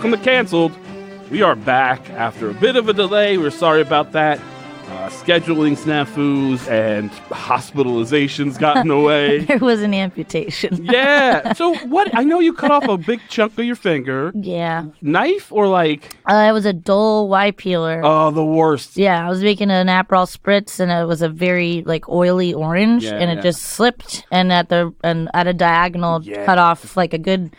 welcome to Canceled. We are back after a bit of a delay. We're sorry about that. Scheduling snafus and hospitalizations got in the way. There was an amputation. Yeah. So what? I know you cut off a big chunk of your finger. Yeah. Knife or like? It was a dull Y peeler. Oh, the worst. Yeah, I was making an Aperol spritz, and it was a very like oily orange, and it just slipped, and at a diagonal cut off like a good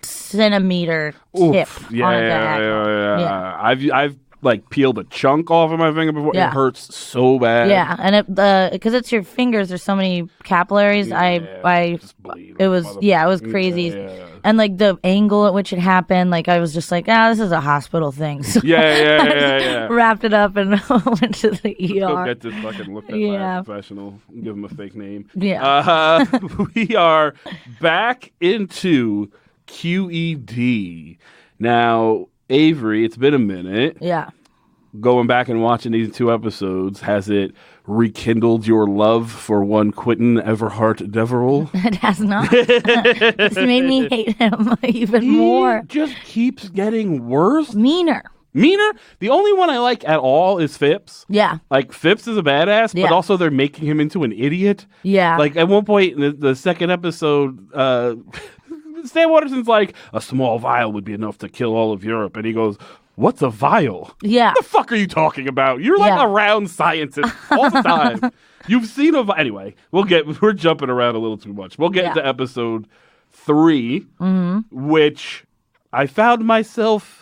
centimeter tip on a diagonal. Yeah. I've like peeled a chunk off of my finger before. Yeah. It hurts so bad. Yeah, and because it's your fingers, there's so many capillaries. It was crazy. Yeah. And like the angle at which it happened, like I was just like, this is a hospital thing. So Yeah. wrapped it up and went to the ER. Go get this fucking looked at by a professional. Give him a fake name. Yeah. We are back into Q.E.D. Now, Avery, it's been a minute. Yeah. Going back and watching these 2 episodes, has it rekindled your love for one Quentin Everhart Deverell? It has not. It's made me hate him even more. Just keeps getting worse. Meaner. The only one I like at all is Phipps. Yeah. Like, Phipps is a badass, but also they're making him into an idiot. Yeah. Like, at one point in the second episode, Sam Waterston's like, a small vial would be enough to kill all of Europe. And he goes, what's a vial? Yeah. What the fuck are you talking about? You're like around scientists all the time. You've seen anyway, we're jumping around a little too much. We'll get into episode 3, which I found myself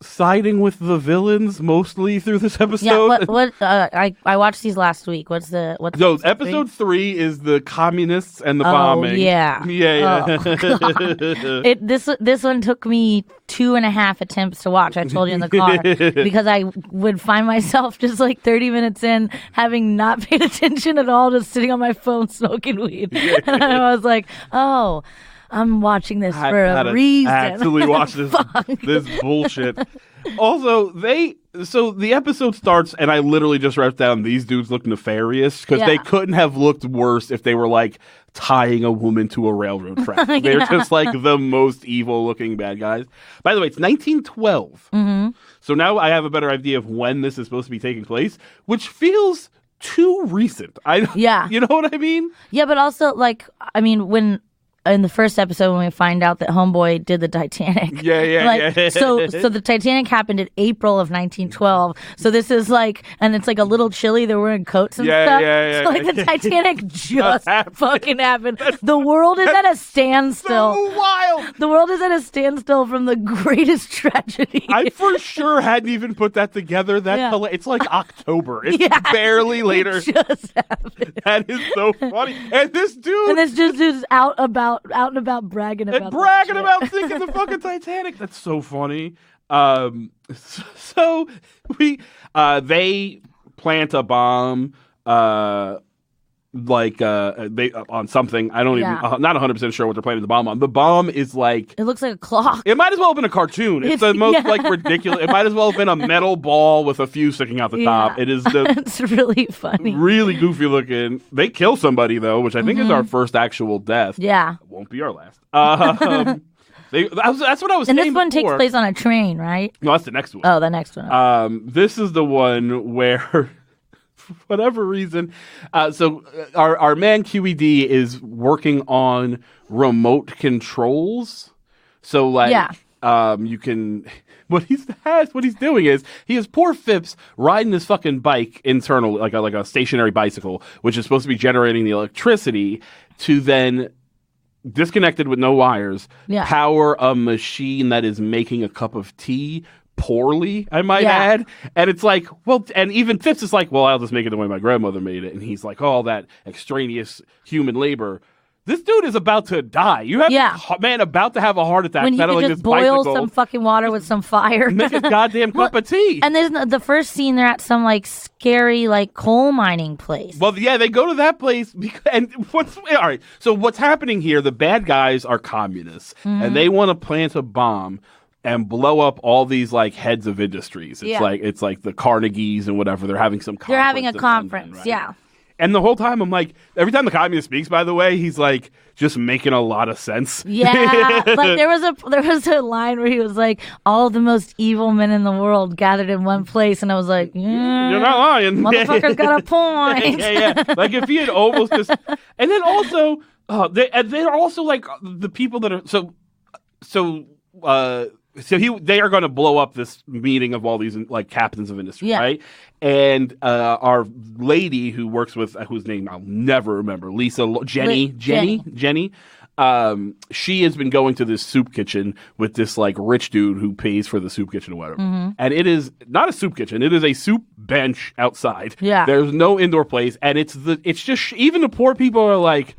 siding with the villains mostly through this episode. Yeah, I watched these last week. What's episode 3 is the communists and the bombing. Yeah. Oh, this one took me 2.5 attempts to watch. I told you in the car because I would find myself just like 30 minutes in having not paid attention at all, just sitting on my phone smoking weed. And I was like, oh, I'm watching this for a reason. Actually watch this bullshit. Also, the episode starts, and I literally just wrote down these dudes look nefarious because they couldn't have looked worse if they were like tying a woman to a railroad track. They're just like the most evil-looking bad guys. By the way, it's 1912. Mm-hmm. So now I have a better idea of when this is supposed to be taking place, which feels too recent. You know what I mean? Yeah, but also, like, I mean, when in the first episode when we find out that Homeboy did the Titanic. Yeah. So the Titanic happened in April of 1912. So this is like, and it's like a little chilly. They're wearing coats and stuff. Yeah. So like the Titanic just fucking happened. The world is at a standstill. So wild. The world is at a standstill from the greatest tragedy. I for sure hadn't even put that together. It's like October. It's barely later. It just happened. That is so funny. And this dude's out and about bragging about sinking the fucking Titanic. That's so funny. So they plant a bomb they on something. I don't even not 100% sure what they're planting the bomb on. The bomb is like, it looks like a clock. It might as well have been a cartoon. It's the most like ridiculous. It might as well have been a metal ball with a fuse sticking out the top. It is it's really funny. Really goofy looking. They kill somebody though, which I think is our first actual death. Yeah. It won't be our last. That's what I was saying. And this one takes place on a train, right? No, that's the next one. Oh, the next one. This is the one where for whatever reason. So our man Q.E.D. is working on remote controls. So you can. What he's doing is he has poor Phipps riding his fucking bike internal, like a stationary bicycle, which is supposed to be generating the electricity to then, disconnected with no wires, power a machine that is making a cup of tea poorly, I might add. And it's like, well, and even Phipps is like, well, I'll just make it the way my grandmother made it. And he's like, oh, that extraneous human labor. This dude is about to die. You have a man about to have a heart attack. When he could just boil some fucking water with some fire. Make a goddamn cup of tea. And there's the first scene, they're at some like scary like coal mining place. Well, yeah, they go to that place. And all right. So what's happening here, the bad guys are communists. Mm-hmm. And they want to plant a bomb and blow up all these like heads of industries. It's like the Carnegies and whatever. They're having some conference. They're having a conference, London, right? yeah. And the whole time I'm like, every time the communist speaks, by the way, he's like just making a lot of sense. Yeah, like there was a line where he was like, all the most evil men in the world gathered in one place, and I was like, you're not lying. Motherfucker's got a point. Yeah. Like if he had almost just, and then also, they're also like the people that are they are going to blow up this meeting of all these like captains of industry, right? And our lady who works with whose name I'll never remember, Jenny. She has been going to this soup kitchen with this like rich dude who pays for the soup kitchen or whatever. Mm-hmm. And it is not a soup kitchen; it is a soup bench outside. Yeah, there's no indoor place, and it's just even the poor people are like,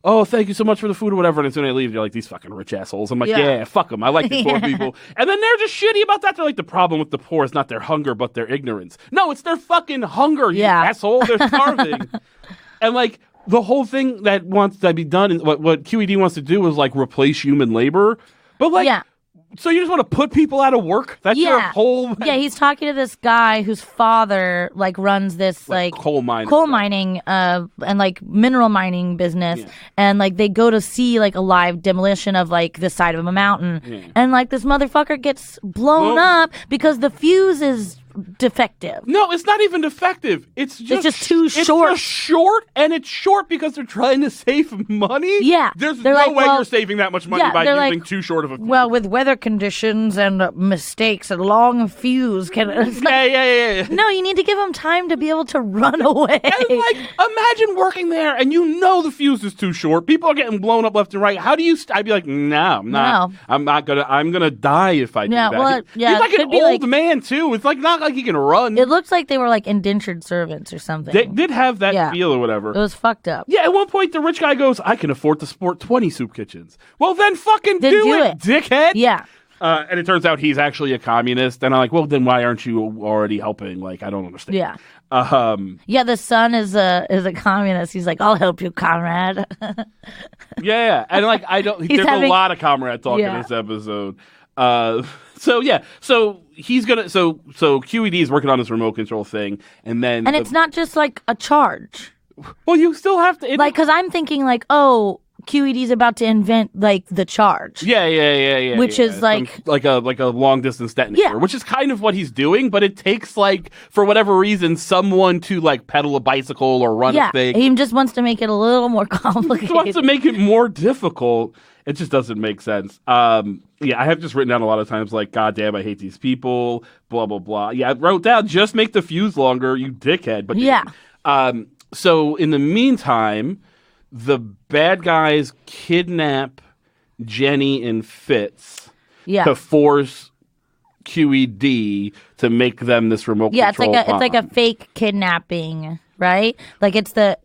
oh, thank you so much for the food or whatever. And as soon as I leave, they're like, these fucking rich assholes. I'm like, yeah fuck them. I like these poor people. And then they're just shitty about that. They're like, the problem with the poor is not their hunger, but their ignorance. No, it's their fucking hunger, you asshole. They're starving. And like, the whole thing that wants to be done, and what Q.E.D. wants to do is like replace human labor. But like, so you just want to put people out of work? That's your whole... Yeah, he's talking to this guy whose father like runs this like coal mining and like mineral mining business, and like they go to see like a live demolition of like this side of a mountain, and like this motherfucker gets blown up because the fuse is defective. No, it's not even defective. It's just too short. It's just short, and it's short because they're trying to save money. Yeah. There's no way you're saving that much money by using too short of a fuse. Well, with weather conditions and mistakes, a long fuse can... Yeah. No, you need to give them time to be able to run away. And like, imagine working there, and you know the fuse is too short. People are getting blown up left and right. How do you... I'd be like, no, I'm not. No. I'm gonna die if I do that. Well, he's like an old man, too. It's like not like he can run. It looks like they were like indentured servants or something. They did have that feel or whatever. It was fucked up. Yeah, at one point the rich guy goes, I can afford to support 20 soup kitchens. Well, then fucking do it, dickhead. Yeah. And it turns out he's actually a communist. And I'm like, well, then why aren't you already helping? Like, I don't understand. Yeah. The son is a communist. He's like, I'll help you, comrade. Yeah. And like, there's a lot of comrade talk in this episode. So he's gonna. So Q.E.D. is working on this remote control thing, and it's not just like a charge. Well, you still have to because I'm thinking like, oh, Q.E.D.'s about to invent like the charge. Yeah. Which is like a long distance detonator, which is kind of what he's doing, but it takes like for whatever reason someone to like pedal a bicycle or run a thing. He just wants to make it a little more complicated. He wants to make it more difficult. It just doesn't make sense. I have just written down a lot of times like, God damn, I hate these people, blah, blah, blah. Yeah, I wrote down, just make the fuse longer, you dickhead. But so in the meantime, the bad guys kidnap Jenny and Fitz to force Q.E.D. to make them this remote control. It's like a fake kidnapping, right? Like it's the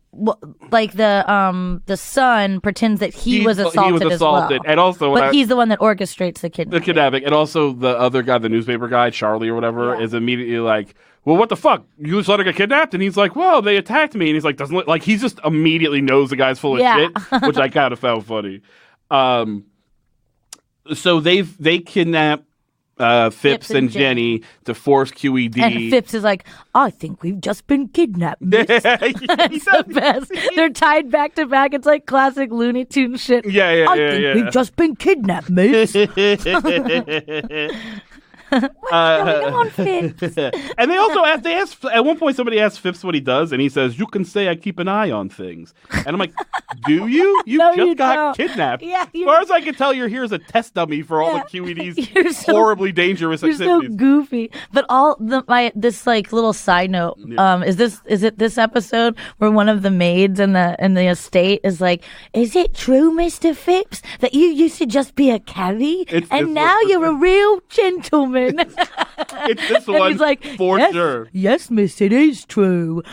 son pretends that he was assaulted as well. And also, but he's the one that orchestrates the kidnapping. And also the other guy, the newspaper guy, Charlie or whatever, is immediately like, well, what the fuck? You just let her get kidnapped? And he's like, well, they attacked me. And he's like, he just immediately knows the guy's full of shit, which I kind of found funny. So they kidnap Phipps and Jenny to force Q.E.D. And Phipps is like, I think we've just been kidnapped. That's the best. They're tied back to back. It's like classic Looney Tunes shit. I think we've just been kidnapped, mates. What's going on, Phipps? And they also ask at one point somebody asks Phipps what he does, and he says, you can say I keep an eye on things. And I'm like, do you? You just got kidnapped. Yeah, as far as I can tell, you're here as a test dummy for all the Q.E.D's horribly dangerous activities. You're so goofy. But this like little side note, is it this episode where one of the maids in the estate is like, is it true, Mr. Phipps, that you used to just be a caddy and now you're a real gentleman? It's this one, he's like, for sure. Yes, miss, it is true.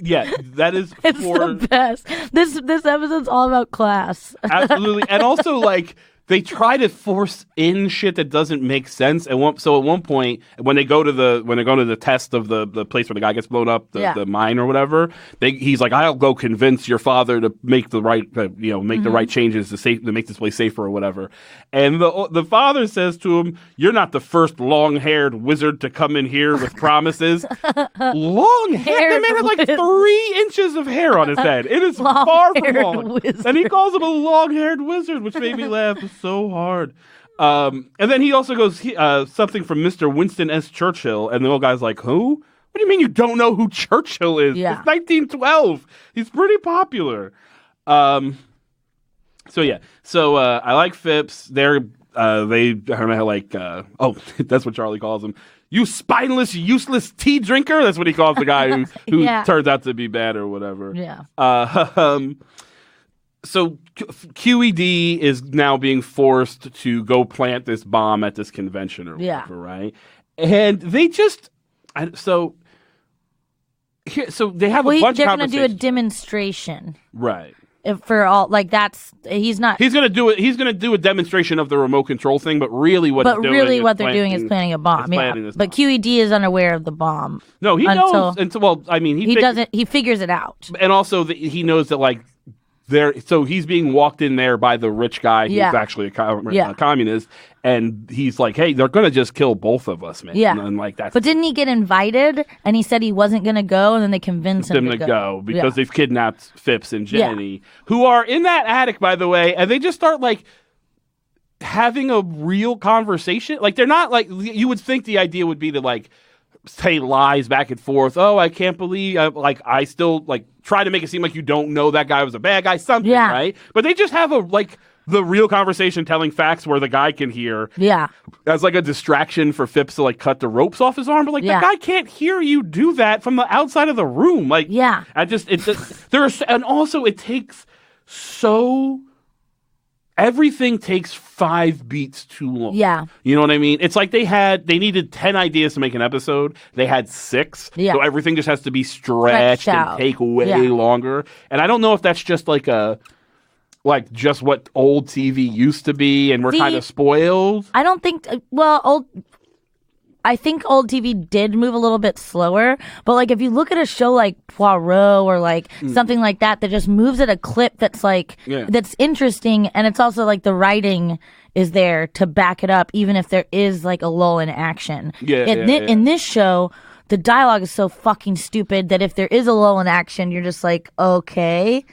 Yeah, that is the best. This episode's all about class. Absolutely. And also, like, they try to force in shit that doesn't make sense. So at one point, when they go to the test of the place where the guy gets blown up, the mine or whatever, he's like, I'll go convince your father to make the right the right changes to make this place safer or whatever. And the father says to him, "You're not the first long-haired wizard to come in here with promises." Long hair? The man had like 3 inches of hair on his head. It is far from long. Wizard. And he calls him a long-haired wizard, which made me laugh so hard. And then he also goes, something from Mr. Winston S. Churchill, and the old guy's like, who? What do you mean you don't know who Churchill is? Yeah. It's 1912. He's pretty popular. So I like Phipps. They that's what Charlie calls him. You spineless, useless tea drinker. That's what he calls the guy who turns out to be bad or whatever. Yeah. So Q.E.D. is now being forced to go plant this bomb at this convention or whatever, right? And they just they have a bunch of conversations. They're going to do a demonstration, right? For all he's not. He's going to do it. He's going to do a demonstration of the remote control thing, but really what they're doing is planting a bomb. But Q.E.D. is unaware of the bomb. No, he knows. He figures it out, and also he knows that so he's being walked in there by the rich guy who's actually a communist, and he's like, "Hey, they're gonna just kill both of us, man." Yeah, and that's. But didn't he get invited? And he said he wasn't gonna go, and then they convinced him to go because they've kidnapped Phipps and Jenny, who are in that attic, by the way, and they just start having a real conversation. They're not you would think the idea would be to say lies back and forth. Oh, I can't believe I still try to make it seem like you don't know that guy was a bad guy, something, right? But they just have the real conversation telling facts where the guy can hear. Yeah. As a distraction for Phipps to cut the ropes off his arm. But the guy can't hear you do that from the outside of the room. It takes everything takes 5 beats too long. Yeah. You know what I mean? It's like they needed 10 ideas to make an episode. They had 6. Yeah. So everything just has to be stretched and take way longer. And I don't know if that's just just what old TV used to be and we're kind of spoiled. I don't think, I think old TV did move a little bit slower, but if you look at a show like Poirot or something like that just moves at a clip that's that's interesting, and it's also the writing is there to back it up, even if there is a lull in action. In this show, the dialogue is so fucking stupid that if there is a lull in action, you're just okay.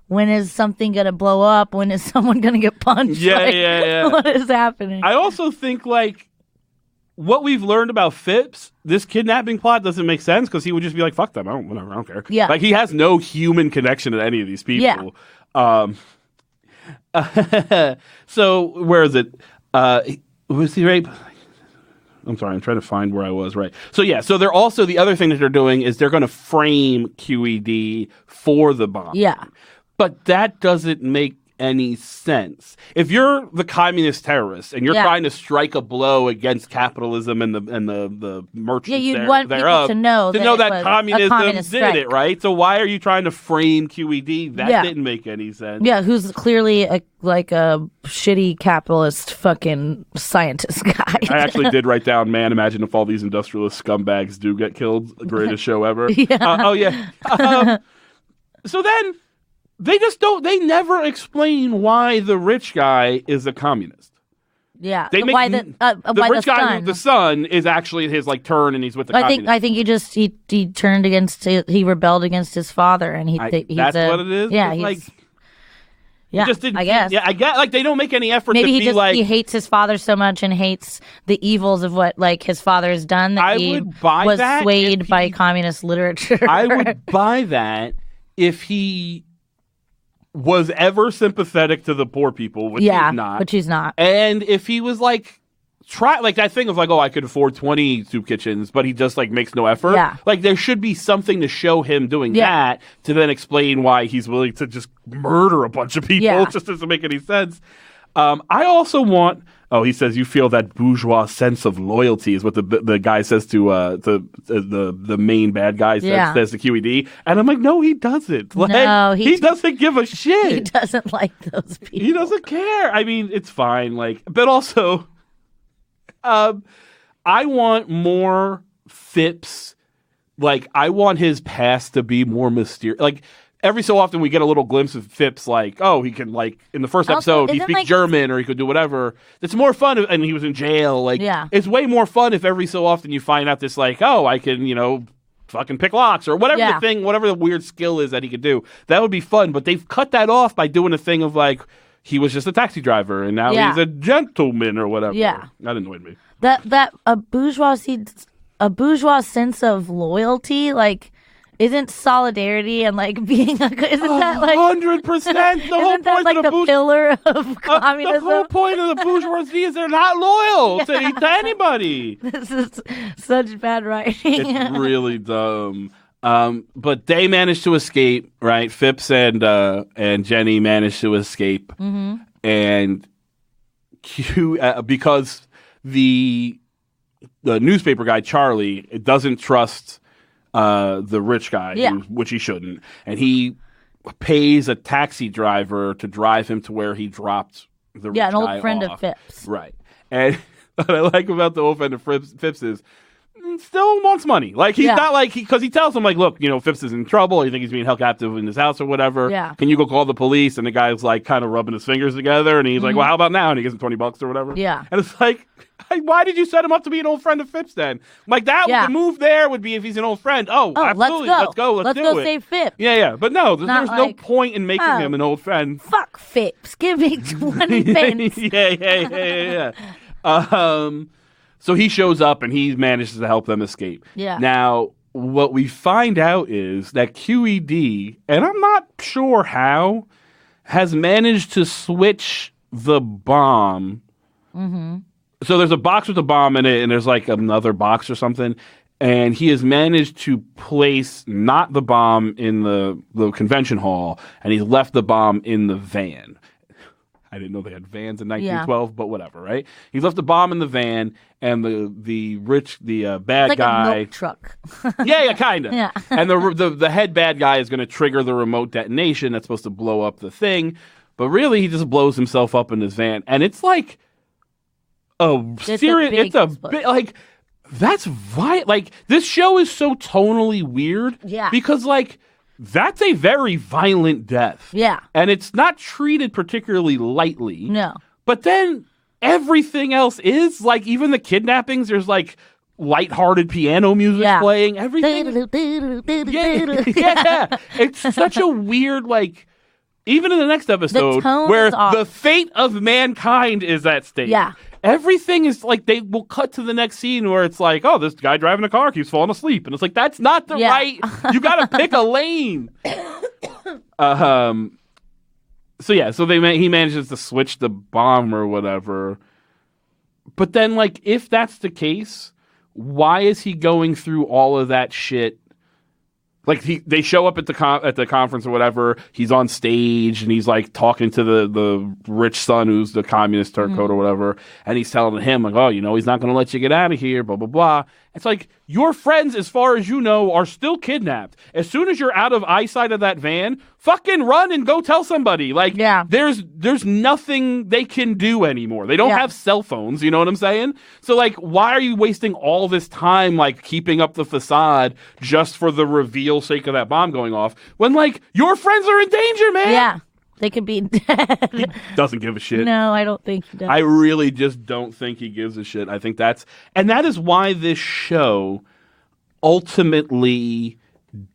When is something going to blow up? When is someone going to get punched? What is happening? I also think what we've learned about Phipps, this kidnapping plot doesn't make sense because he would just be fuck them, I don't care. Yeah. He has no human connection to any of these people. Yeah. So where is it? Was he right? I'm sorry, I'm trying to find where I was, right. So they're also, the other thing that they're doing is they're going to frame Q.E.D. for the bomb. Yeah. But that doesn't make any sense. If you're the communist terrorist and you're trying to strike a blow against capitalism and the merchants you'd want people to know that communism did it, right? So why are you trying to frame Q.E.D.? That didn't make any sense. Yeah, who's clearly a shitty capitalist fucking scientist guy. I actually did write down, man, imagine if all these industrialist scumbags do get killed. The greatest show ever. So then they never explain why the rich guy is a communist. Yeah. Why the rich guy, the son, is actually his turn and he's with the communists. I think he turned against, he rebelled against his father and he's that's what it is? Yeah. Yeah, just didn't, I guess. Yeah, I guess. They don't make any effort Maybe to be he hates his father so much and hates the evils of what his father has done that he was swayed by communist literature. I would buy that if he was ever sympathetic to the poor people, which he's not. And if he was that thing of I could afford 20 soup kitchens, but he just makes no effort. Yeah. There should be something to show him doing that to then explain why he's willing to just murder a bunch of people. It just doesn't make any sense. I also want. Oh, he says you feel that bourgeois sense of loyalty is what the guy says to the main bad guy says to Q.E.D. And I'm like, no, he doesn't. Like, no, he doesn't give a shit. He doesn't like those people. He doesn't care. I mean, it's fine. Like, but also, I want more Phipps. Like, I want his past to be more mysterious. Like, every so often we get a little glimpse of Phipps, like, oh, he can, like, in the first episode, he speaks German or he could do whatever. It's more fun, and he was in jail. Like, it's way more fun if every so often you find out this, like, oh, I can, fucking pick locks or whatever whatever the weird skill is that he could do. That would be fun, but they've cut that off by doing a thing of, like, he was just a taxi driver and now he's a gentleman or whatever. Yeah. That annoyed me. That a bourgeois sense of loyalty, like, isn't solidarity and like being isn't that like 100%? The whole point like of the pillar of communism? The whole point of the bourgeoisie is they're not loyal to anybody. This is such bad writing. It's really dumb. But they managed to escape, right? Phipps and Jenny managed to escape, and because the newspaper guy Charlie doesn't trust the rich guy, which he shouldn't, and he pays a taxi driver to drive him to where he dropped the rich guy an old friend off. of Phipps, right? And what I like about the old friend of Phipps is still wants money. Like he's not like because he tells him like, look, Phipps is in trouble. You think he's being held captive in his house or whatever. Yeah. Can you go call the police? And the guy's like kind of rubbing his fingers together, and he's like, well, how about now? And he gives him $20 or whatever. Yeah. And it's like, why did you set him up to be an old friend of Phipps then? Like that, the move there would be if he's an old friend. Oh, absolutely. Let's go. Let's do it. Save Phipps. Yeah. But no, there's no point in making him an old friend. Fuck Phipps. Give me 20 pence. Yeah. So he shows up and he manages to help them escape. Yeah. Now, what we find out is that Q.E.D., and I'm not sure how, has managed to switch the bomb. Mm-hmm. So there's a box with a bomb in it, and there's like another box or something. And he has managed to place not the bomb in the convention hall, and he's left the bomb in the van. I didn't know they had vans in 1912, but whatever, right? He's left the bomb in the van, and the bad like guy, a milk truck. yeah, kind of. Yeah. And the head bad guy is going to trigger the remote detonation that's supposed to blow up the thing, but really he just blows himself up in his van, and it's like it's a bit like that's violent. Like this show is so tonally weird, because like. That's a very violent death. Yeah. And it's not treated particularly lightly. No. But then everything else is, like, even the kidnappings, there's, like, lighthearted piano music playing. Everything. Yeah. It's such a weird, like, even in the next episode, where the fate of mankind is at stake. Yeah. Everything is like they will cut to the next scene where it's like, oh, this guy driving a car keeps falling asleep, and it's like that's not the right. You got to pick a lane. So he manages to switch the bomb or whatever. But then, like, if that's the case, why is he going through all of that shit? Like they show up at the conference or whatever. He's on stage and he's like talking to the rich son who's the communist turncoat or whatever, and he's telling him like, oh, he's not going to let you get out of here, blah blah blah. It's like your friends, as far as you know, are still kidnapped. As soon as you're out of eyesight of that van, fucking run and go tell somebody. Like, there's nothing they can do anymore. They don't have cell phones. You know what I'm saying? So like, why are you wasting all this time like keeping up the facade just for the reveal sake of that bomb going off when like your friends are in danger, man? Yeah. They could be dead. He doesn't give a shit. No, I don't think he does. I really just don't think he gives a shit. I think that is why this show ultimately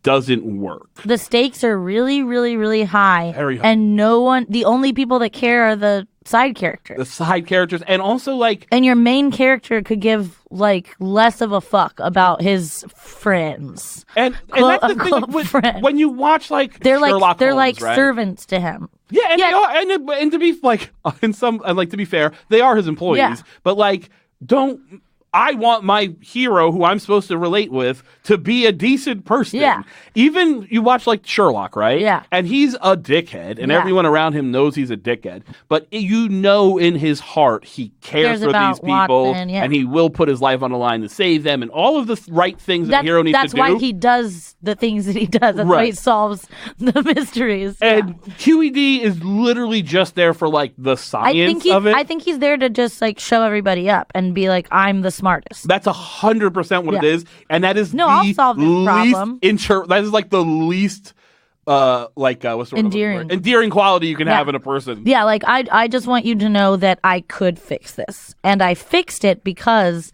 doesn't work. The stakes are really, really, really high. Very high. And the only people that care are the side characters. The side characters, and also like... And your main character could give, like, less of a fuck about his friends. And that's the thing, when you watch, like, Sherlock they're Holmes, like right? servants to him. Yeah, and they are, and to be, like, to be fair, they are his employees, but, like, don't I want my hero, who I'm supposed to relate with, to be a decent person. Yeah. Even you watch like Sherlock, right? Yeah. And he's a dickhead, and everyone around him knows he's a dickhead. But you know, in his heart, he cares for these people, Watson, and he will put his life on the line to save them, and all of the right things that a hero needs to do. That's why he does the things that he does. That's why he solves the mysteries. And Q.E.D. is literally just there for like the science of it. I think he's there to just like show everybody up and be like, I'm the smartest. That's 100% what it is, and that is I'll solve this problem. That is like the least what's the word? Endearing quality you can have in a person. Yeah, like I just want you to know that I could fix this, and I fixed it because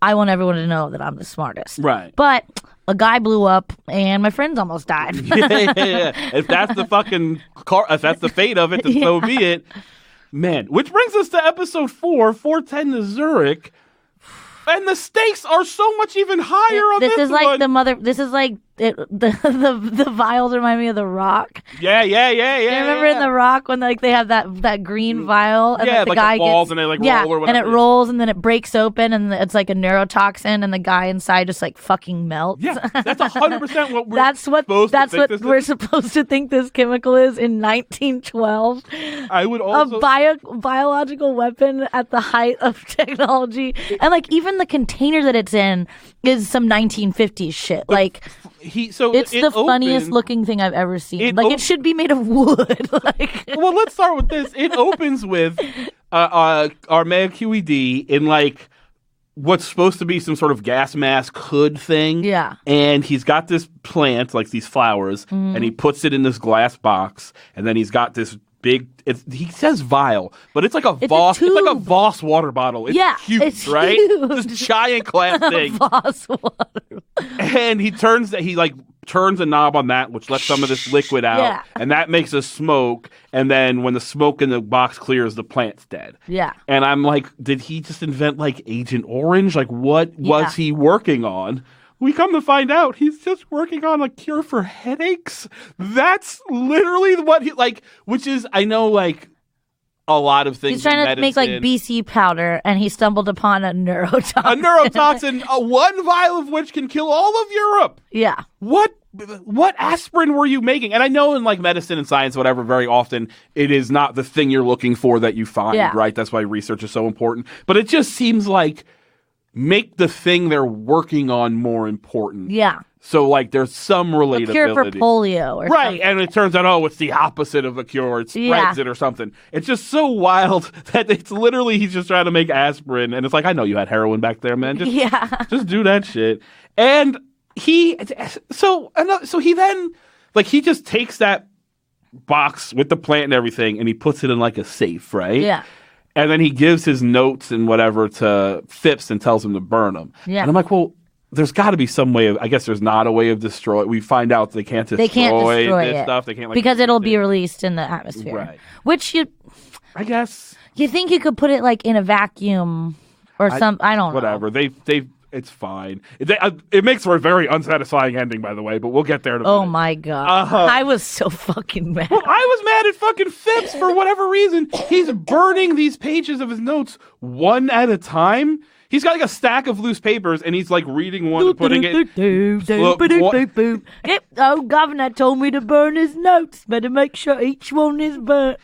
I want everyone to know that I'm the smartest. Right. But a guy blew up, and my friends almost died. yeah. If that's the fucking if that's the fate of it, then so be it. Man, which brings us to episode 410 to Zurich. And the stakes are so much even higher on this one. This is like the mother. This is like the vials remind me of The Rock. Yeah. Do you remember in The Rock when like they have that green vial and like, the guy falls gets, and they like roll or whatever. And it rolls and then it breaks open and it's like a neurotoxin and the guy inside just like fucking melts. Yeah, that's 100% what we're we're supposed to think this chemical is in 1912. I would also a biological weapon at the height of technology, and like even the container that it's in is some 1950s shit. Like. It's the funniest looking thing I've ever seen. It should be made of wood. Well, let's start with this. It opens with our man Q.E.D. in like what's supposed to be some sort of gas mask hood thing. Yeah. And he's got this plant, like these flowers, and he puts it in this glass box, and then he's got this big. He says vial, but it's like a Voss. It's like a Voss water bottle. It's huge, it's right? Huge. This giant glass thing. Voss water. And he turns a knob on that, which lets some of this liquid out, and that makes a smoke. And then when the smoke in the box clears, the plant's dead. Yeah. And I'm like, did he just invent like Agent Orange? Like, what was he working on? We come to find out he's just working on a cure for headaches. That's literally what he like, which is, I know, like a lot of things. He's trying to make like BC powder, and he stumbled upon a neurotoxin. A neurotoxin, one vial of which can kill all of Europe. Yeah. What aspirin were you making? And I know in like medicine and science, whatever, very often it is not the thing you're looking for that you find, right? That's why research is so important. But it just seems like make the thing they're working on more important. Yeah. So, like, there's some relatability. A cure for polio or right, something. And it turns out, it's the opposite of a cure. It spreads it or something. It's just so wild that it's literally he's just trying to make aspirin. And it's like, I know you had heroin back there, man. Just do that shit. And he then, like, he just takes that box with the plant and everything, and he puts it in, like, a safe, right? Yeah. And then he gives his notes and whatever to Phipps and tells him to burn them. Yeah. And I'm like, well, there's got to be some way of, I guess there's not a way of destroy. We find out they can't destroy this stuff. They can't, like, because it'll be released in the atmosphere. Right. Which I guess. You think you could put it like in a vacuum or I don't know. Whatever. It's fine. It makes for a very unsatisfying ending, by the way, but we'll get there in a minute. Oh, my God. I was so fucking mad. Well, I was mad at fucking Phipps for whatever reason. He's burning these pages of his notes one at a time. He's got like a stack of loose papers, and he's like reading one and putting it. Oh, governor told me to burn his notes. Better make sure each one is burnt.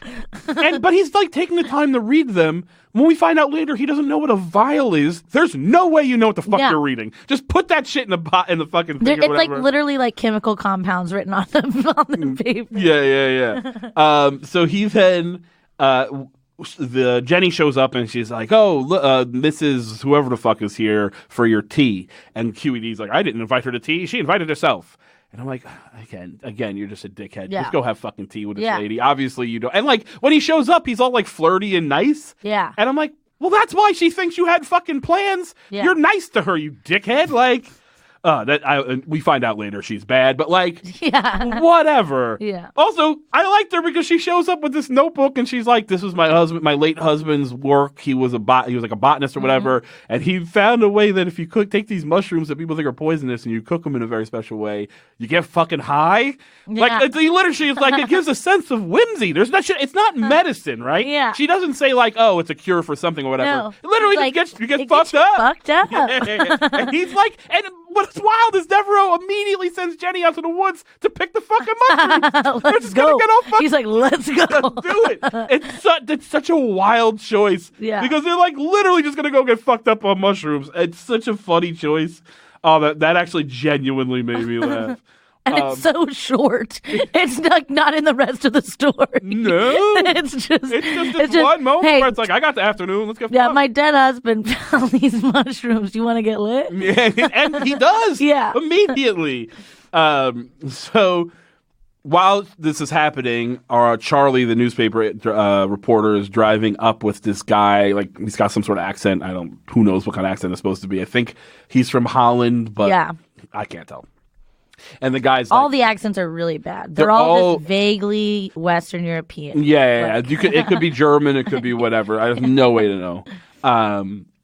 But he's like taking the time to read them. When we find out later he doesn't know what a vial is, there's no way you know what the fuck you're reading. Just put that shit in the fucking thing. It's like literally like chemical compounds written on the paper. Yeah. So he then Jenny shows up and she's like, "Oh, Mrs. whoever the fuck is here for your tea." And Q.E.D's like, "I didn't invite her to tea. She invited herself." And I'm like, again, you're just a dickhead. Yeah. Just go have fucking tea with this lady. Obviously, you don't. And like when he shows up, he's all like flirty and nice. Yeah. And I'm like, well, that's why she thinks you had fucking plans. Yeah. You're nice to her, you dickhead. Like, We find out later she's bad, but like, whatever. Yeah. Also, I liked her because she shows up with this notebook and she's like, "This was my late husband's work. He was like a botanist or whatever, and he found a way that if you take these mushrooms that people think are poisonous and you cook them in a very special way, you get fucking high." Yeah. Like the literature is like it gives a sense of whimsy. There's not shit. It's not medicine, right? Yeah. She doesn't say like, "Oh, it's a cure for something or whatever." No. It literally Like, just you get it fucked gets you up. Fucked up. And he's like, and what's wild is Devereaux immediately sends Jenny out to the woods to pick the fucking mushrooms. They're just gonna get all fucked. He's like, let's go. Let's do it. It's such a wild choice. Yeah. Because they're like literally just gonna go get fucked up on mushrooms. It's such a funny choice. Oh, that actually genuinely made me laugh. And it's so short. It's like not in the rest of the story. No. It's just one moment where it's like, I got the afternoon. Let's get fucked. My dead husband found these mushrooms. You want to get lit? Yeah, and he does. Yeah. Immediately. So while this is happening, Charlie, the newspaper reporter, is driving up with this guy. Like, he's got some sort of accent. Who knows what kind of accent it's supposed to be. I think he's from Holland, but I can't tell. And the guy's all the accents are really bad. They're all just vaguely Western European. Yeah. It could be German. It could be whatever. I have no way to know.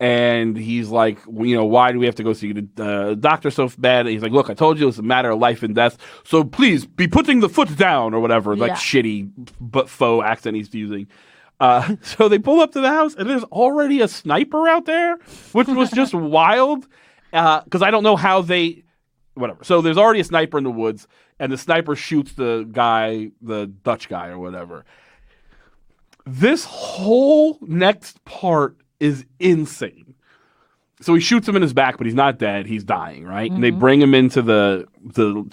And he's like, why do we have to go see the doctor so bad? And he's like, look, I told you it's a matter of life and death. So please be putting the foot down or whatever, like shitty but faux accent he's using. So they pull up to the house and there's already a sniper out there, which was just wild. Because I don't know how whatever. So there's already a sniper in the woods, and the sniper shoots the guy, the Dutch guy or whatever. This whole next part is insane. So he shoots him in his back, but he's not dead. He's dying, right? And they bring him into the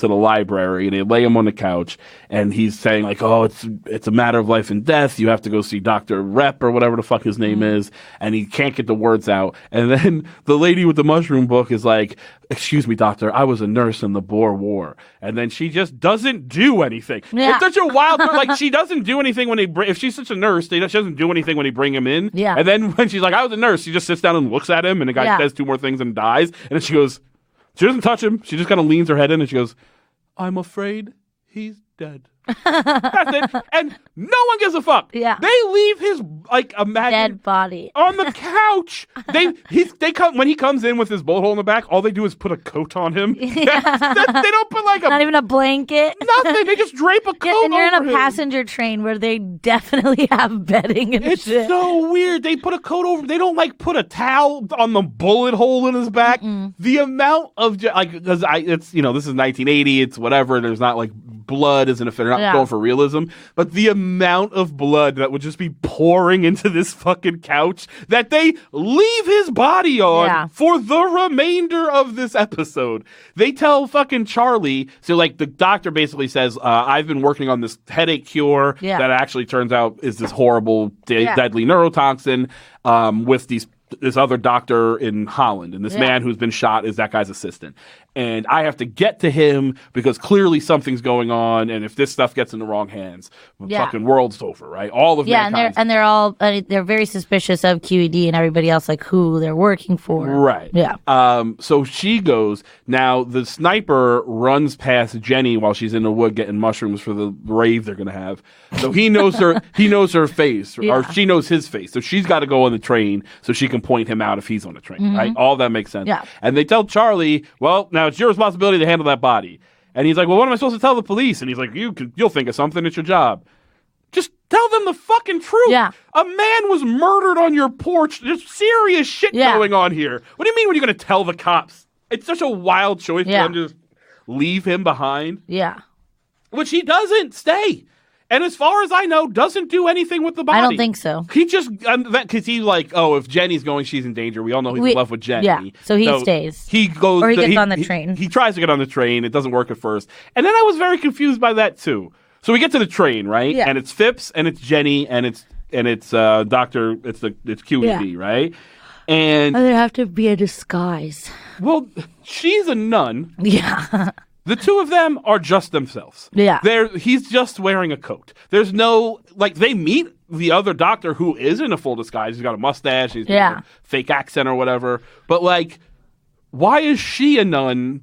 library, and they lay him on the couch, and he's saying like, "Oh, it's a matter of life and death. You have to go see Dr. Rep or whatever the fuck his name is," and he can't get the words out. And then the lady with the mushroom book is like, "Excuse me, doctor, I was a nurse in the Boer War," and then she just doesn't do anything. Yeah. It's such a wild like she doesn't do anything when if she's such a nurse, she doesn't do anything when they bring him in. Yeah. And then when she's like, "I was a nurse," she just sits down and looks at him, and the guy says two more things and dies. And then she goes, she doesn't touch him. She just kind of leans her head in and she goes, "I'm afraid he's dead." That's it. And no one gives a fuck. Yeah. They leave his dead body on the couch. They come when he comes in with his bullet hole in the back. All they do is put a coat on him. Yeah. They don't put not even a blanket. Nothing. They just drape a coat. And you're in a him. passenger train where they definitely have bedding and it's shit. It's so weird. They put a coat over. They don't put a towel on the bullet hole in his back. The amount of because this is 1980. It's whatever. There's not blood isn't a fit. They're not going for realism, but the amount of blood that would just be pouring into this fucking couch that they leave his body on for the remainder of this episode. They tell fucking Charlie, so the doctor basically says, "I've been working on this headache cure that actually turns out is this horrible, deadly neurotoxin with this other doctor in Holland, and this man who's been shot is that guy's assistant. And I have to get to him because clearly something's going on, and if this stuff gets in the wrong hands, the fucking world's over, right? All of mankind. and they're all they're very suspicious of Q.E.D. and everybody else, who they're working for. Right. Yeah. So she goes. Now the sniper runs past Jenny while she's in the wood getting mushrooms for the rave they're gonna have. So he knows her. He knows her face, or she knows his face. So she's got to go on the train so she can point him out if he's on the train. Right. All that makes sense. Yeah. And they tell Charlie, well, now it's your responsibility to handle that body. And he's like, well, what am I supposed to tell the police? And he's like, you'll think of something. It's your job. Just tell them the fucking truth. Yeah. A man was murdered on your porch. There's serious shit going on here. What do you mean when you're going to tell the cops? It's such a wild choice for them to just leave him behind. Yeah. Which he doesn't stay. And as far as I know, doesn't do anything with the body. I don't think so. He just, because he's like, oh, if Jenny's going, she's in danger. We all know he's in love with Jenny. Yeah, so he stays. He goes. Or he gets on the train. He tries to get on the train. It doesn't work at first. And then I was very confused by that, too. So we get to the train, right? Yeah. And it's Phipps, and it's Jenny, and it's Dr. It's Q.E.D., right? And there have to be a disguise. Well, she's a nun. Yeah. The two of them are just themselves. Yeah. He's just wearing a coat. There's no, they meet the other doctor who is in a full disguise. He's got a mustache. He's got a fake accent or whatever. But, why is she a nun?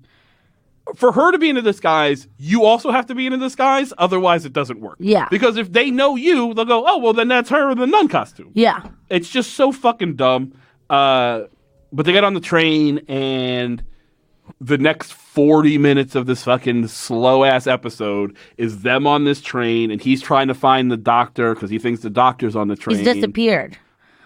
For her to be in a disguise, you also have to be in a disguise. Otherwise, it doesn't work. Yeah. Because if they know you, they'll go, oh, well, then that's her in the nun costume. Yeah. It's just so fucking dumb. But they get on the train, and the next 40 minutes of this fucking slow-ass episode is them on this train, and he's trying to find the doctor because he thinks the doctor's on the train. He's disappeared.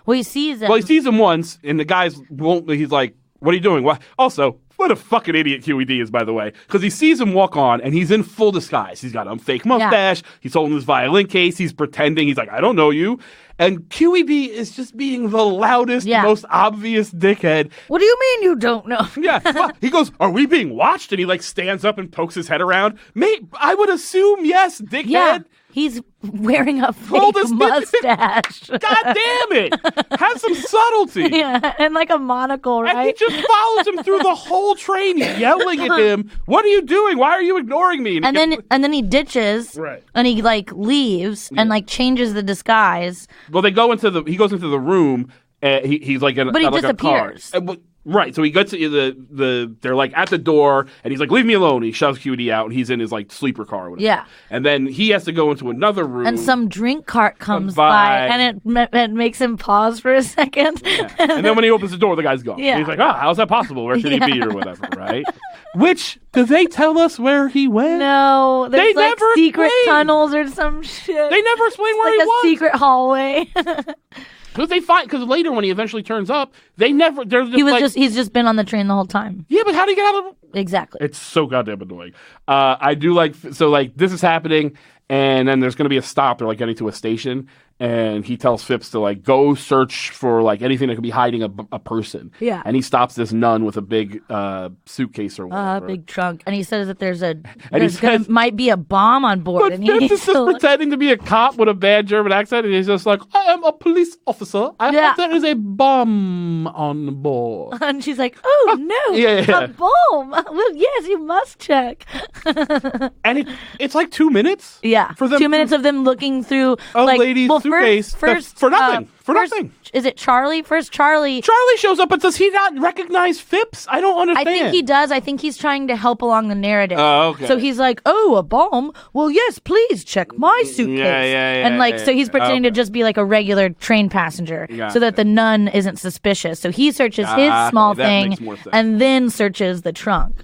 Well, he sees him. Well, he sees him once, and the guys won't. He's like, what are you doing? Also, what a fucking idiot Q.E.D. is, by the way, because he sees him walk on, and he's in full disguise. He's got a fake mustache. Yeah. He's holding his violin case. He's pretending. He's like, I don't know you. And Q.E.D. is just being the loudest, most obvious dickhead. What do you mean you don't know? Yeah. He goes, are we being watched? And he like stands up and pokes his head around. Mate, I would assume yes, dickhead. Yeah. He's wearing a fake mustache. God damn it. Have some subtlety. Yeah, and like a monocle, right? And he just follows him through the whole train, yelling at him, what are you doing? Why are you ignoring me? And then he ditches, right. And he like leaves and like changes the disguise. Well, he goes into the room, and he's like in, but he like disappears. A car. Right, so he gets to they're like at the door, and he's like, leave me alone. He shoves Q.E.D. out, and he's in his like sleeper car or whatever. Yeah. And then he has to go into another room. And some drink cart comes by, and it makes him pause for a second. Yeah. And then when he opens the door, the guy's gone. Yeah. And he's like, how's that possible? Where could he be or whatever, right? Which, do they tell us where he went? No, there's like secret tunnels or some shit. They never explain where he was. Like a secret hallway. Because later when he eventually turns up, they never. He's just been on the train the whole time. Yeah, but how do you get out of? Exactly. It's so goddamn annoying. I do like this is happening, and then there's going to be a stop. They're like getting to a station, and he tells Phipps to like go search for like anything that could be hiding a person. Yeah. And he stops this nun with a big suitcase or whatever. Big trunk, and he says that there might be a bomb on board. But Phipps is just pretending to be a cop with a bad German accent, and he's just like, I am a police officer. There is a bomb on board. And she's like, oh no, a bomb. Well, yes, you must check. And it's like 2 minutes. Yeah, for them 2 minutes of them looking through a lady's suitcase for nothing. For nothing. Is it Charlie? First, Charlie shows up, but does he not recognize Phipps? I don't understand. I think he does. I think he's trying to help along the narrative. Oh, okay. So he's like, oh, a bomb? Well, yes, please check my suitcase. Yeah. And like, so he's pretending to just be like a regular train passenger so that the nun isn't suspicious. So he searches his small thing and then searches the trunk.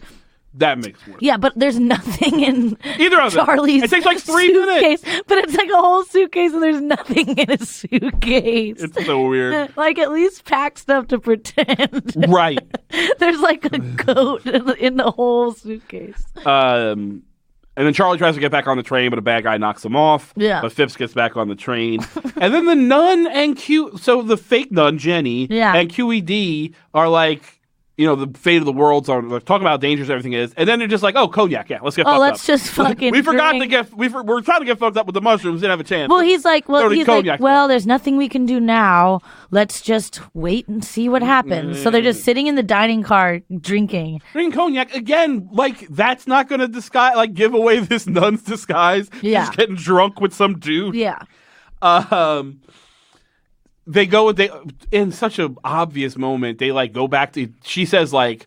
That makes more sense. Yeah, but there's nothing in either of them. Charlie's It takes like 3 suitcase, minutes. but it's like a whole suitcase and there's nothing in his suitcase. It's so weird. Like at least pack stuff to pretend. Right. There's like a goat in the whole suitcase. And then Charlie tries to get back on the train, but a bad guy knocks him off. Yeah. But Phipps gets back on the train. And then the nun and so the fake nun, Jenny, and Q.E.D. are like, the fate of the world. So they're talking about how dangerous everything is. And then they're just like, oh, cognac, yeah, let's get fucked up. Let's just fucking We forgot drink. to we're trying to get fucked up with the mushrooms, didn't have a chance. Well, he's like, there's nothing we can do now. Let's just wait and see what happens. So they're just sitting in the dining car drinking cognac. Again, like, that's not going to give away this nun's disguise. Yeah. She's getting drunk with some dude. Yeah. They in such an obvious moment. They like go back to. She says like,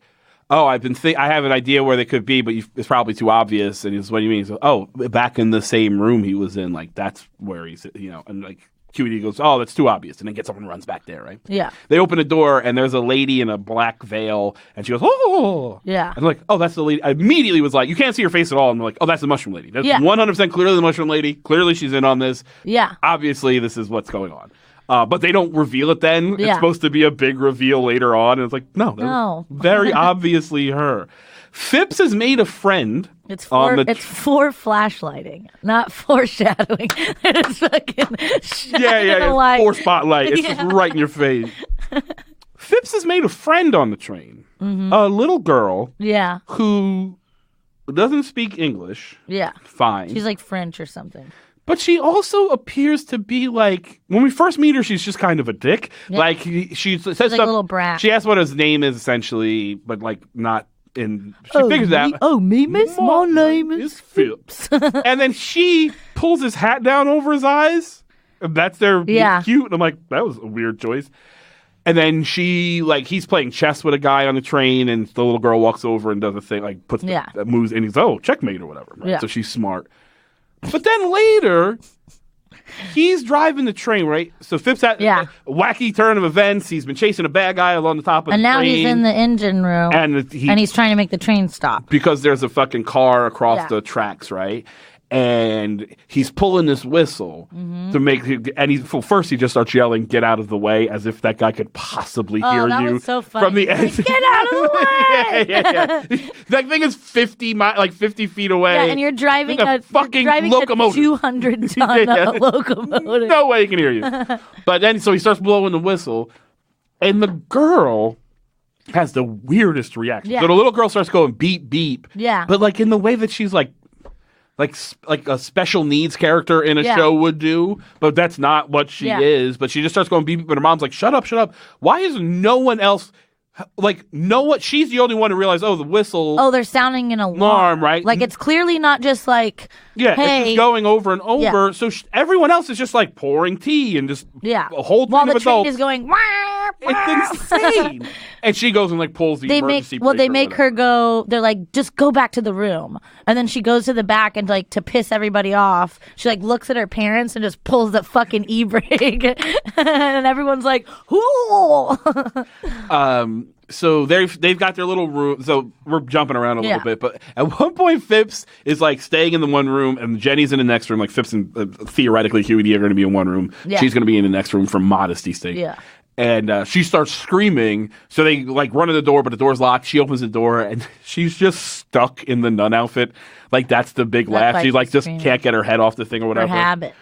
"Oh, I have an idea where they could be, but it's probably too obvious." And he's, "What do you mean?" He says, "Oh, back in the same room he was in. Like that's where he's, And like Q.E.D. goes, "Oh, that's too obvious," and then gets up and runs back there. Right? Yeah. They open a door and there's a lady in a black veil, and she goes, "Oh." Yeah. I'm like, "Oh, that's the lady." I immediately was like, "You can't see her face at all." And I'm like, "Oh, that's the mushroom lady. That's 100% clearly the mushroom lady. Clearly she's in on this. Yeah. Obviously, this is what's going on." But they don't reveal it then. Yeah. It's supposed to be a big reveal later on. And it's like, no. Very obviously her. Phipps has made a friend. It's for flashlighting, not foreshadowing. It's fucking for spotlight. It's just right in your face. Phipps has made a friend on the train. Mm-hmm. A little girl. Yeah. Who doesn't speak English. Yeah. Fine. She's like French or something. But she also appears to be like, when we first meet her, she's just kind of a dick. Yeah. Like, she says like a little brat. She asks what his name is, essentially, but like not in. She figures out. Oh, me, miss? My name is Phipps. And then she pulls his hat down over his eyes. And that's their cute. And I'm like, that was a weird choice. And then he's playing chess with a guy on the train, and the little girl walks over and does a thing, like puts the moves, and he's checkmate or whatever. Right? So she's smart. But then later, he's driving the train, right? So Phipps had a wacky turn of events. He's been chasing a bad guy along the top of the train. And now he's in the engine room, and he's trying to make the train stop. Because there's a fucking car across the tracks, right? And he's pulling this whistle to make, and first he just starts yelling, "Get out of the way!" as if that guy could possibly hear you was so funny. from the end. Get out of the way! That thing is 50 feet away. Yeah, and you're driving a fucking locomotive, 200-ton locomotive. No way he can hear you. But then, so he starts blowing the whistle, and the girl has the weirdest reaction. So the little girl starts going beep beep. Yeah, but like in the way that she's like a special needs character in a show would do, but that's not what she is. But she just starts going beep beep, and her mom's like, "Shut up, shut up." Why is no one else she's the only one to realize, the whistle. Oh, they're sounding an alarm, right? Like it's clearly not just like, hey. It's just going over and over. Yeah. So everyone else is just like pouring tea and just a whole while team the of train adults. is going. It's insane. And she goes and like pulls the emergency brake. They make her go. They're like, just go back to the room, and then she goes to the back and like to piss everybody off. She like looks at her parents and just pulls the fucking e-brake, and everyone's like, "Whoo!" So they've got their little room. So we're jumping around a little bit, but at one point Phipps is like staying in the one room, and Jenny's in the next room. Like Phipps and theoretically Q.E.D. are going to be in one room. Yeah. She's going to be in the next room for modesty's sake. Yeah. And she starts screaming. So they like run to the door, but the door's locked. She opens the door, and she's just stuck in the nun outfit. Like that's the big laugh. She like just can't get her head off the thing or whatever. Her habit.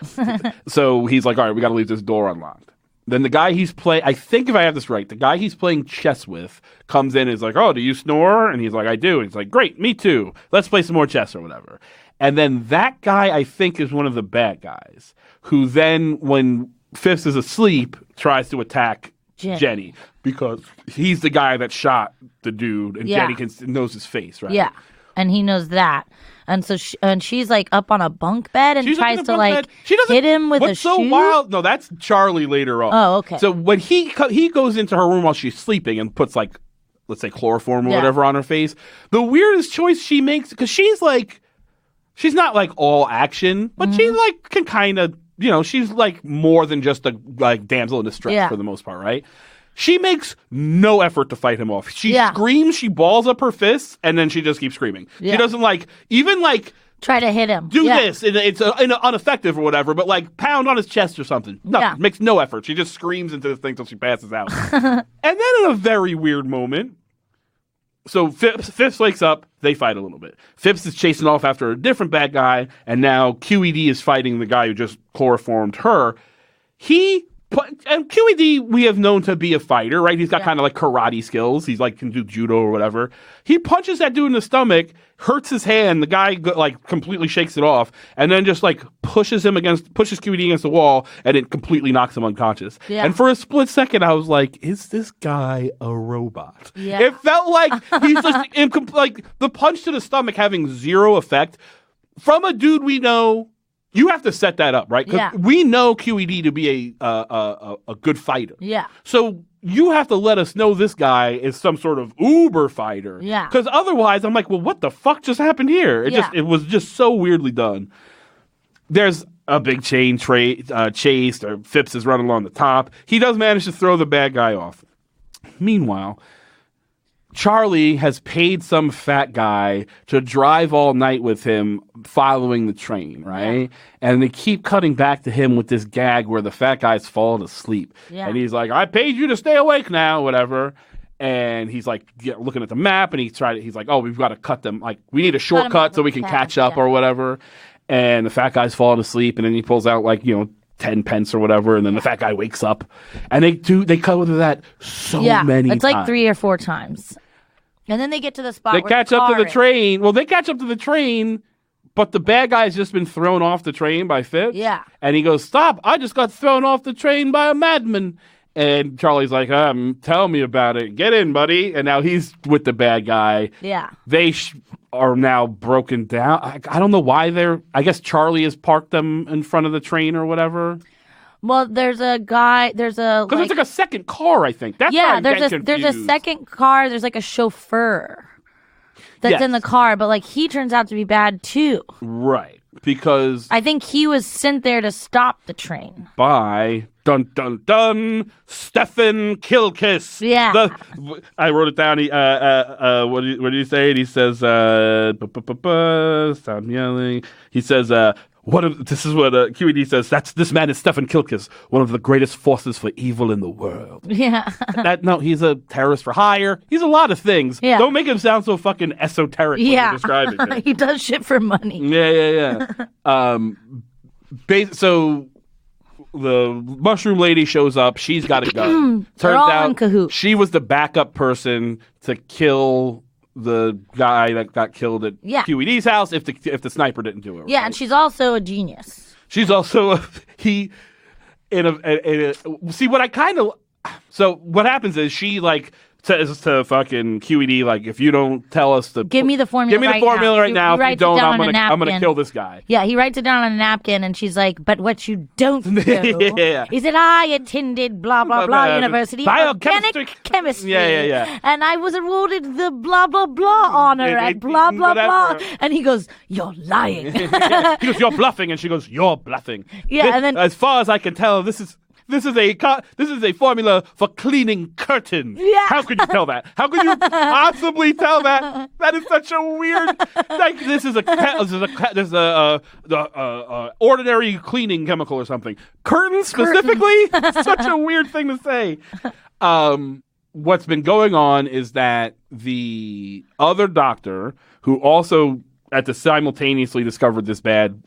So he's like, "All right, we got to leave this door unlocked." Then the guy he's playing, I think if I have this right, the guy he's playing chess with comes in and is like, "Oh, do you snore?" And he's like, "I do." And he's like, "Great, me too. Let's play some more chess or whatever." And then that guy, I think, is one of the bad guys who then, when Phipps is asleep, tries to attack Jenny because he's the guy that shot the dude, and Jenny knows his face, right? Yeah, and he knows that. And so she's like up on a bunk bed and tries to like hit him with a shoe. What's so wild? No, that's Charlie later on. Oh, okay. So when he goes into her room while she's sleeping and puts like, let's say chloroform or whatever on her face, the weirdest choice she makes, because she's not like all action, but she like can kind of, she's like more than just a like damsel in distress for the most part, right? She makes no effort to fight him off. She screams, she balls up her fists, and then she just keeps screaming. She doesn't even try to hit him. Do this. It's ineffective or whatever, but like pound on his chest or something. Nothing. Makes no effort. She just screams into this thing till she passes out. And then in a very weird moment, so Phipps wakes up, they fight a little bit. Phipps is chasing off after a different bad guy, and now Q.E.D. is fighting the guy who just chloroformed her. And Q.E.D. we have known to be a fighter, right? He's got kind of like karate skills. He's like can do judo or whatever. He punches that dude in the stomach, hurts his hand. The guy like completely shakes it off, and then just like pushes Q.E.D. against the wall, and it completely knocks him unconscious. Yeah. And for a split second, I was like, "Is this guy a robot?" Yeah. It felt like he's just like the punch to the stomach having zero effect from a dude we know. You have to set that up, right? Because we know Q.E.D. to be a good fighter. Yeah. So you have to let us know this guy is some sort of uber fighter. Yeah. Because otherwise, I'm like, well, what the fuck just happened here? It was just so weirdly done. There's a big chain chase, or Phipps is running along the top. He does manage to throw the bad guy off. Meanwhile, Charlie has paid some fat guy to drive all night with him following the train, right? Yeah. And they keep cutting back to him with this gag where the fat guy's fallen asleep. Yeah. And he's like, "I paid you to stay awake now," whatever. And he's like looking at the map, and he's like, "Oh, we've got to cut them. Like, we need a shortcut so we can catch up or whatever." And the fat guy's falling asleep, and then he pulls out 10 pence or whatever, and then the fat guy wakes up, and they cut with that many times. It's like 3 or 4 times. And then they get to the spot they catch up to the train. Well, they catch up to the train, but the bad guy's just been thrown off the train by Phipps. Yeah. And he goes, "Stop, I just got thrown off the train by a madman." And Charlie's like, "Tell me about it. Get in, buddy." And now he's with the bad guy. Yeah. They are now broken down. I don't know why I guess Charlie has parked them in front of the train or whatever. Well, there's a guy. There's a because it's like a second car. I think that's there's a second car. There's like a chauffeur that's in the car, but like he turns out to be bad too. Right, because I think he was sent there to stop the train by dun dun dun Stephen Kilkiss. Yeah, I wrote it down. He what did he say? He says stop yelling. He says this is what Q.E.D. says. This man is Stephen Kilkiss, one of the greatest forces for evil in the world. Yeah. He's a terrorist for hire. He's a lot of things. Yeah. Don't make him sound so fucking esoteric when you describe it. He does shit for money. Yeah. So the mushroom lady shows up. She's got a gun. Turns out in cahoots. She was the backup person to kill the guy that got killed at Q.E.D.'s house if the sniper didn't do it. Yeah, right? and she's also a genius. She's also see what I kind of. So what happens is she like says to fucking Q.E.D. like, if you don't tell us give me the formula right now. If you don't, I'm gonna kill this guy. Yeah, he writes it down on a napkin, and she's like, but what you don't know is that I attended blah blah blah university organic chemistry. Yeah. And I was awarded the blah blah blah honor at blah blah blah. And he goes, you're lying. He goes, you're bluffing, and she goes, you're bluffing. Yeah, and then as far as I can tell, this is a formula for cleaning curtains. Yeah. How could you tell that? How could you possibly tell that? That is such a weird. Like this is a ordinary cleaning chemical or something. Curtains specifically. Such a weird thing to say. What's been going on is that the other doctor, who also simultaneously discovered this bad,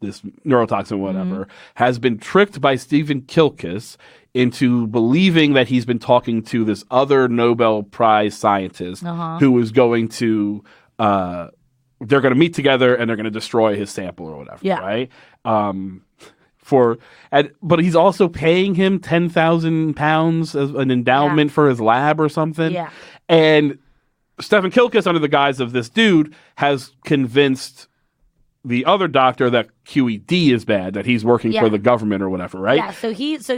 this neurotoxin, whatever, has been tricked by Stephen Kilkiss into believing that he's been talking to this other Nobel Prize scientist who is going to, they're going to meet together and they're going to destroy his sample or whatever, right? But he's also paying him £10,000 as an endowment for his lab or something. Yeah. And Stephen Kilkiss, under the guise of this dude, has convinced the other doctor that Q.E.D. is bad, that he's working for the government or whatever, right? Yeah, so he's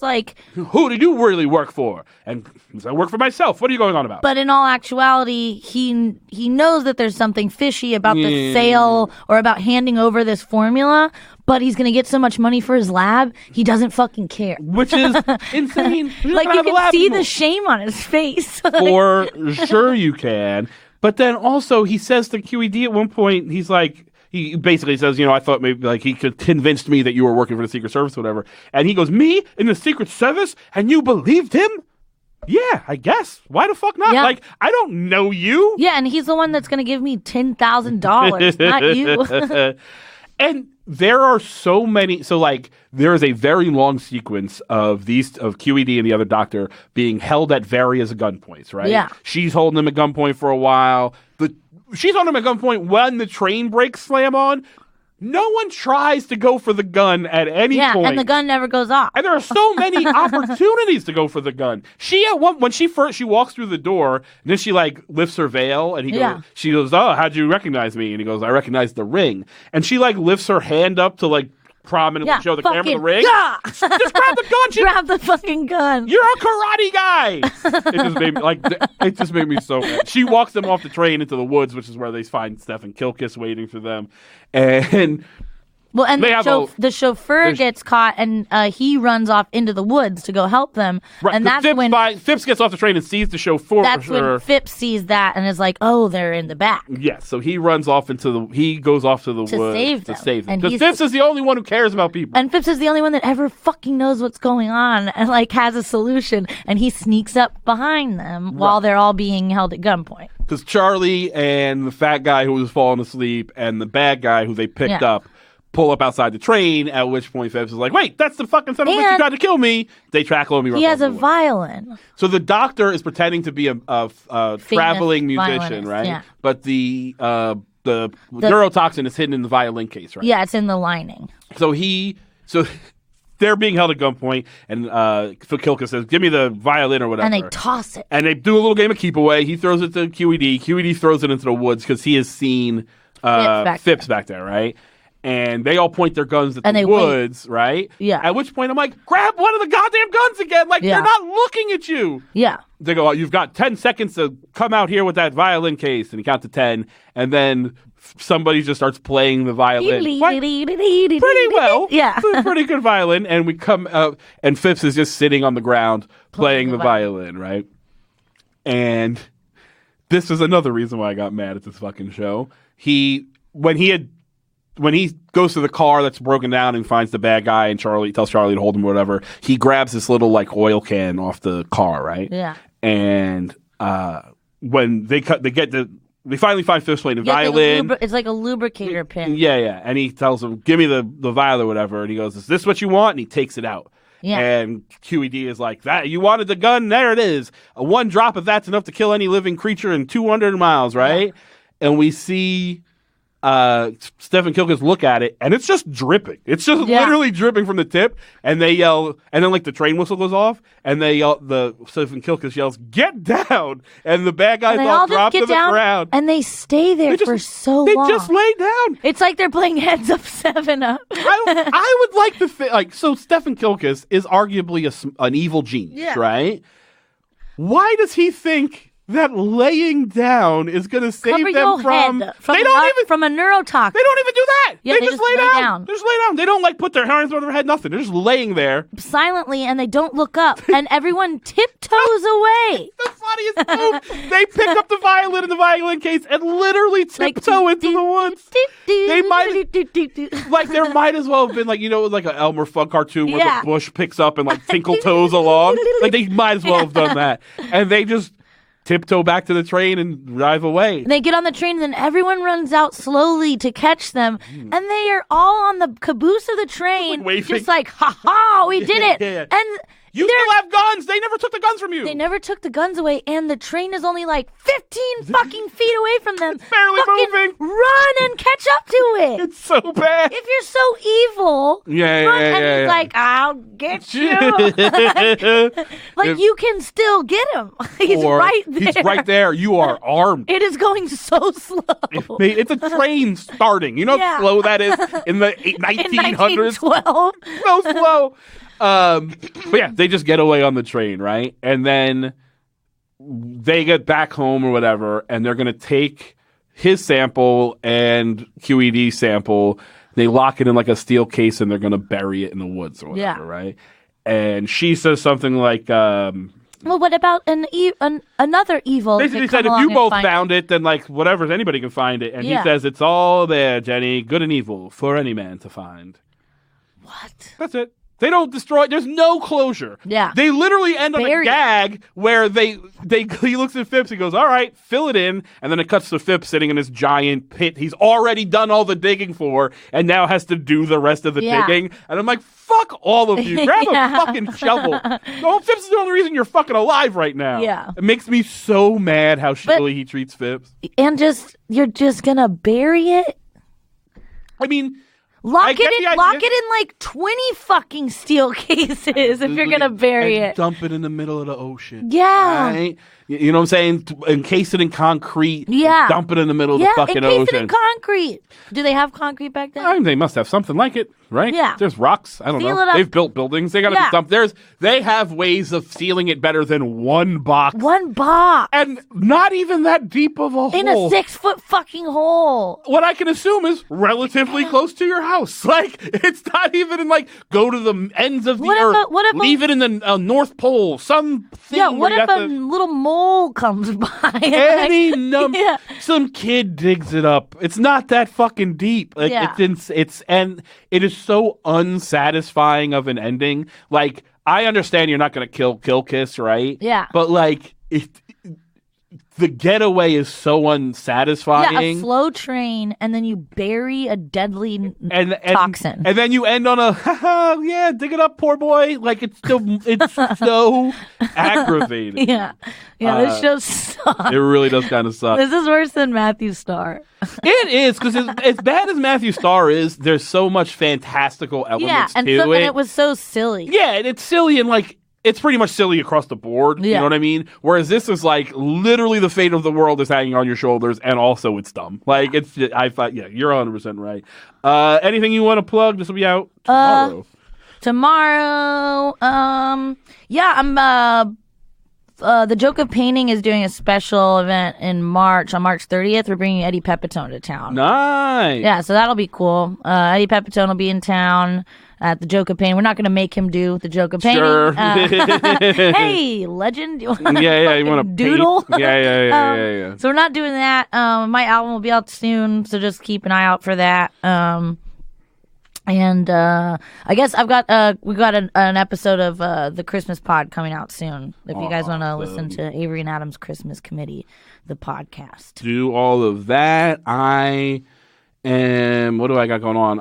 like, who did you really work for? And he said, I work for myself. What are you going on about? But in all actuality, he knows that there's something fishy about the sale or about handing over this formula, but he's going to get so much money for his lab, he doesn't fucking care. Which is insane. Like, you can see the shame on his face. For sure you can. But then also, he says to Q.E.D. at one point, he's like, he basically says, I thought maybe like he could convince me that you were working for the Secret Service or whatever. And he goes, me in the Secret Service? And you believed him? Yeah, I guess. Why the fuck not? Yeah. Like, I don't know you. Yeah, and he's the one that's going to give me $10,000, not you. And there are so many. So, like, there is a very long sequence of Q.E.D. and the other doctor being held at various gunpoints, right? Yeah. She's holding them at gunpoint for a while. She's holding them at gunpoint when the train brakes slam on. No one tries to go for the gun at any point. Yeah, and the gun never goes off. And there are so many opportunities to go for the gun. When she walks through the door, and then she like lifts her veil, and she goes, "Oh, how'd you recognize me?" And he goes, "I recognize the ring." And she like lifts her hand up to like prominently show the camera the ring. Yeah. Just grab the gun. Grab the fucking gun. You're a karate guy. It just made me so mad. She walks them off the train into the woods, which is where they find Stephen Kilkiss waiting for them. And the chauffeur gets caught, and he runs off into the woods to go help them. Right, and that's when Phipps gets off the train and sees the chauffeur. That's when Phipps sees that and is like, "Oh, they're in the back." Yes, so he runs off he goes off to the woods to save them. Because Phipps is the only one who cares about people. And Phipps is the only one that ever fucking knows what's going on and like has a solution. And he sneaks up behind them while they're all being held at gunpoint. Because Charlie and the fat guy who was falling asleep and the bad guy who they picked up pull up outside the train, at which point Phipps is like, wait, that's the fucking son of a bitch who tried to kill me. They tackle him. He has a violin. So the doctor is pretending to be a traveling musician, right? Yeah. But the neurotoxin is hidden in the violin case, right? Yeah, it's in the lining. So they're being held at gunpoint, and Phil Kilkiss says, give me the violin or whatever. And they toss it. And they do a little game of keep away. He throws it to Q.E.D. Q.E.D. throws it into the woods because he has seen Phipps back there, right? And they all point their guns at And the they woods, right? Yeah. At which point I'm like, grab one of the goddamn guns again. Like, they're not looking at you. Yeah. They go, you've got 10 seconds to come out here with that violin case. And you count to 10. And then somebody just starts playing the violin. Pretty well. Yeah. Pretty good violin. And we come up, and Phipps is just sitting on the ground playing the violin, right? And this is another reason why I got mad at this fucking show. When he goes to the car that's broken down and finds the bad guy and tells Charlie to hold him or whatever, he grabs this little like oil can off the car, right? Yeah. And when they finally find Phipps playing the violin. It's like a lubricator pin. Yeah. And he tells him, give me the violin or whatever. And he goes, is this what you want? And he takes it out. Yeah. And Q.E.D. is like, that you wanted the gun? There it is. One drop of that's enough to kill any living creature in 200 miles, right? Yeah. And we see Stephen Kilkus look at it, and it's just dripping. It's just literally dripping from the tip, and they yell, and then like the train whistle goes off, and they yell, Stephen Kilkus yells, "Get down!" And the bad guys all drop to the ground, and they stay there for so long. They just lay down. It's like they're playing Heads Up 7-Up. I would like to think, so Stephen Kilkus is arguably an evil genius, right? Why does he think that laying down is going to save them from a neurotoxin? They don't even do that. Yeah, they just lay down. They just lay down. They don't like put their hands over their head. Nothing. They're just laying there silently, and they don't look up. And everyone tiptoes away. The funniest move. They pick up the violin in the violin case and literally tiptoe into the woods. They might there might as well have been like an Elmer Fudd cartoon where the bush picks up and like tinkle toes along. Like they might as well have done that, and they just tiptoe back to the train and drive away. And they get on the train, and then everyone runs out slowly to catch them. And they are all on the caboose of the train, just like, ha, we did it. Yeah. And you still have guns. They never took the guns from you. They never took the guns away, and the train is only like 15 fucking feet away from them. It's barely moving. Run and catch up to it. It's so bad. If you're so evil, run. And he's like, I'll get you. You can still get him. He's right there. He's right there. You are armed. It is going so slow. It's a train starting. You know how slow that is in the 1900s? 1912. So slow. But yeah, they just get away on the train, right? And then they get back home or whatever, and they're going to take his sample and Q.E.D's sample. They lock it in like a steel case, and they're going to bury it in the woods or whatever, right? And she says something like, well, what about another evil? Basically said, if you both found it, then like whatever, anybody can find it. And he says, it's all there, Jenny, good and evil, for any man to find. What? That's it. They don't destroy. There's no closure. Yeah. They literally end on a gag where he looks at Phipps. He goes, all right, fill it in. And then it cuts to Phipps sitting in this giant pit he's already done all the digging for and now has to do the rest of the digging. And I'm like, fuck all of you. Grab a fucking shovel. No, Phipps is the only reason you're fucking alive right now. Yeah. It makes me so mad how shittily he treats Phipps. And you're just going to bury it? I mean... Lock it in like 20 fucking steel cases if you're going to bury it. Dump it in the middle of the ocean. Yeah. Right? You know what I'm saying? Encase it in concrete. Yeah. Dump it in the middle of the fucking ocean. Encase it in concrete. Do they have concrete back then? I mean, they must have something like it, right? Yeah. There's rocks. I don't know. They've built buildings. They got to do something. They have ways of sealing it better than one box. One box. And not even that deep of a hole. In a 6-foot fucking hole. What I can assume is relatively close to your house. Like, it's not even in, like, go to the ends of the earth. Leave it in the North Pole. Something. Yeah, what if a little mole comes by? Some kid digs it up. It's not that fucking deep. Like, it is so unsatisfying of an ending. Like, I understand you're not going to kill Kilkus, right? Yeah. But, like, the getaway is so unsatisfying. Yeah, a slow train, and then you bury a deadly toxin. And then you end on a, dig it up, poor boy. Like, it's so aggravating. Yeah, this show sucks. It really does kind of suck. This is worse than Matthew Starr. It is, because as bad as Matthew Starr is, there's so much fantastical elements to it. And it was so silly. Yeah, and it's silly, and like, it's pretty much silly across the board. Yeah. You know what I mean? Whereas this is like literally the fate of the world is hanging on your shoulders, and also it's dumb. Like you're 100% right. Anything you want to plug? This will be out tomorrow. I'm the Joke of Painting is doing a special event in March. On March 30th, we're bringing Eddie Pepitone to town. Nice. Yeah, so that'll be cool. Eddie Pepitone will be in town at the Joke of Painting. We're not going to make him do the Joke of Painting. Sure. Hey, legend. You want you want to doodle? Yeah. So we're not doing that. My album will be out soon, so just keep an eye out for that. And I guess we got an episode of the Christmas Pod coming out soon. If you guys want to listen to Avery and Adam's Christmas Committee, the podcast. Do all of that. What do I got going on?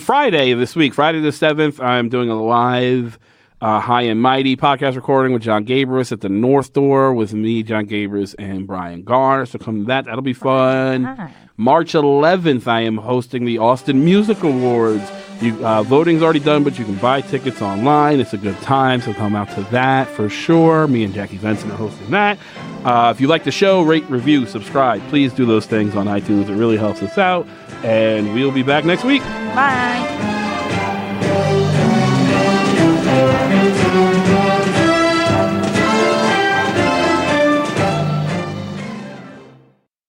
Friday this week, Friday the 7th, I'm doing a live High and Mighty podcast recording with John Gabrus at the North Door with me, John Gabrus, and Brian Garr. So come to that. That'll be fun. Hi. March 11th, I am hosting the Austin Music Awards. Voting's already done, but you can buy tickets online. It's a good time, so come out to that for sure. Me and Jackie Benson are hosting that. If you like the show, rate, review, subscribe. Please do those things on iTunes. It really helps us out. And we'll be back next week. Bye.